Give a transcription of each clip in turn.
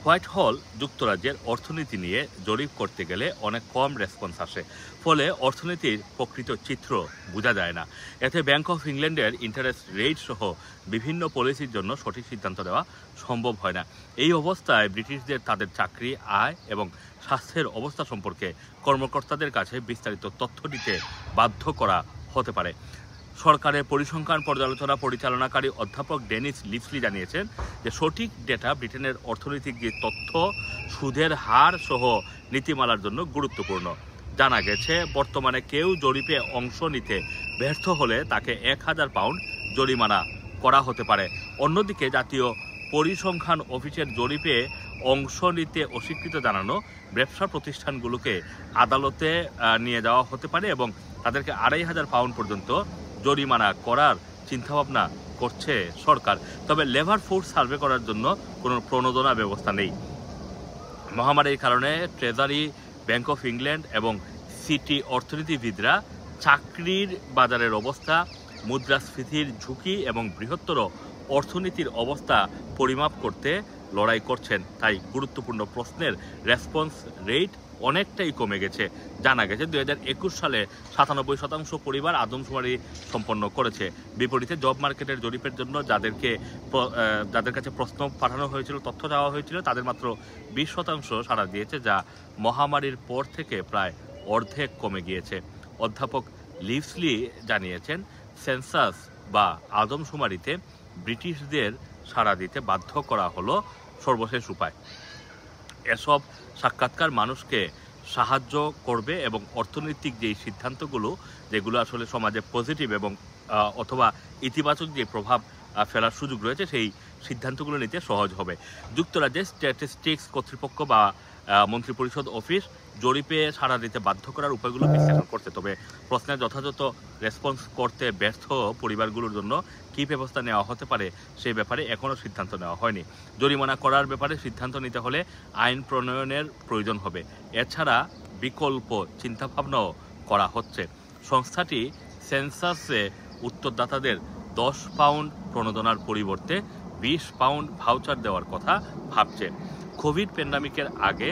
White হল যুক্তরাজ্যের অর্থনীতি নিয়ে জরিপ করতে গেলে অনেক কম রেসপন্স আসে, ফলে অর্থনীতির প্রকৃত চিত্র বোঝা যায় না। এতে ব্যাংক অফ ইংল্যান্ডের ইন্টারেস্ট রেট সহ বিভিন্ন পলিসির জন্য সঠিক সিদ্ধান্ত নেওয়া সম্ভব হয় না। এই অবস্থায় ব্রিটিশদের তাদের চাকরি, আয় এবং স্বাস্থ্যের অবস্থা সম্পর্কে কর্মকর্তাদের কাছে বিস্তারিত তথ্য দিতে বাধ্য করা হতে পারে। সরকারের পরিসংখ্যান পর্যালোচনা পরিচালনাকারী অধ্যাপক ডেনিস লিভসলি জানিয়েছেন যে সঠিক ডেটা ব্রিটেনের অর্থনৈতিক যে তথ্য, সুদের হার সহ নীতিমালার জন্য গুরুত্বপূর্ণ। জানা গেছে বর্তমানে কেউ জরিপে অংশ নিতে ব্যর্থ হলে তাকে 1000 পাউন্ড জরিমানা করা হতে পারে। অন্যদিকে জাতীয় পরিসংখ্যান অফিসের জরিপে অংশ নিতে অস্বীকৃত জানানো ব্যবসা প্রতিষ্ঠানগুলোকে আদালতে নিয়ে যাওয়া হতে পারে এবং তাদেরকে 2500 পাউন্ড পর্যন্ত জরিমানা করার চিন্তাভাবনা করছে সরকার। তবে লেবার ফোর্স সার্ভে করার জন্য কোনো প্রণোদনা ব্যবস্থা নেই। মহামারীর কারণে ট্রেজারি, ব্যাংক অফ ইংল্যান্ড এবং সিটি অর্থনীতিবিদরা চাকরির বাজারের অবস্থা, মুদ্রাস্ফীতির ঝুঁকি এবং বৃহত্তর অর্থনীতির অবস্থা পরিমাপ করতে লড়াই করছেন। তাই গুরুত্বপূর্ণ প্রশ্নের রেসপন্স রেট অনেকটাই কমে গেছে। জানা গেছে 2021 সালে 97% পরিবার আদমশুমারি সম্পন্ন করেছে। বিপরীতে জব মার্কেটের জরিপের জন্য যাদের কাছে প্রশ্ন পাঠানো হয়েছিল, তথ্য দেওয়া হয়েছিল, তাদের মাত্র 20% সাড়া দিয়েছে, যা মহামারীর পর থেকে প্রায় অর্ধেক কমে গিয়েছে। অধ্যাপক লিভসলি জানিয়েছেন সেন্সাস বা আদমশুমারিতে ব্রিটিশদের সাড়া দিতে বাধ্য করা হলো সর্বশেষ উপায়। এসব সাক্ষাৎকার মানুষকে সাহায্য করবে এবং অর্থনৈতিক যেই সিদ্ধান্তগুলো, যেগুলো আসলে সমাজে পজিটিভ এবং অথবা ইতিবাচক যে প্রভাব ফেলার সুযোগ রয়েছে, সেই সিদ্ধান্তগুলো নিতে সহজ হবে। যুক্তরাজ্যের স্ট্যাটিস্টিক্স কর্তৃপক্ষ বা মন্ত্রিপরিষদ অফিস জরিপে সাড়া দিতে বাধ্য করার উপায়গুলো বিশ্লেষণ করছে। তবে প্রশ্নের যথাযথ রেসপন্স করতে ব্যর্থ পরিবারগুলোর জন্য কী ব্যবস্থা নেওয়া হতে পারে সেই ব্যাপারে এখনও সিদ্ধান্ত নেওয়া হয়নি। জরিমানা করার ব্যাপারে সিদ্ধান্ত নিতে হলে আইন প্রণয়নের প্রয়োজন হবে। এছাড়া বিকল্প চিন্তাভাবনাও করা হচ্ছে। সংস্থাটি সেন্সাসে উত্তরদাতাদের 10 পাউন্ড প্রণোদনার পরিবর্তে 20 পাউন্ড ভাউচার দেওয়ার কথা ভাবছে। কোভিড প্যান্ডামিকের আগে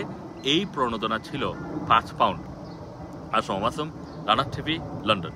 এই প্রণোদনা ছিল 5 পাউন্ড। আসম রানার টিভি, লন্ডন।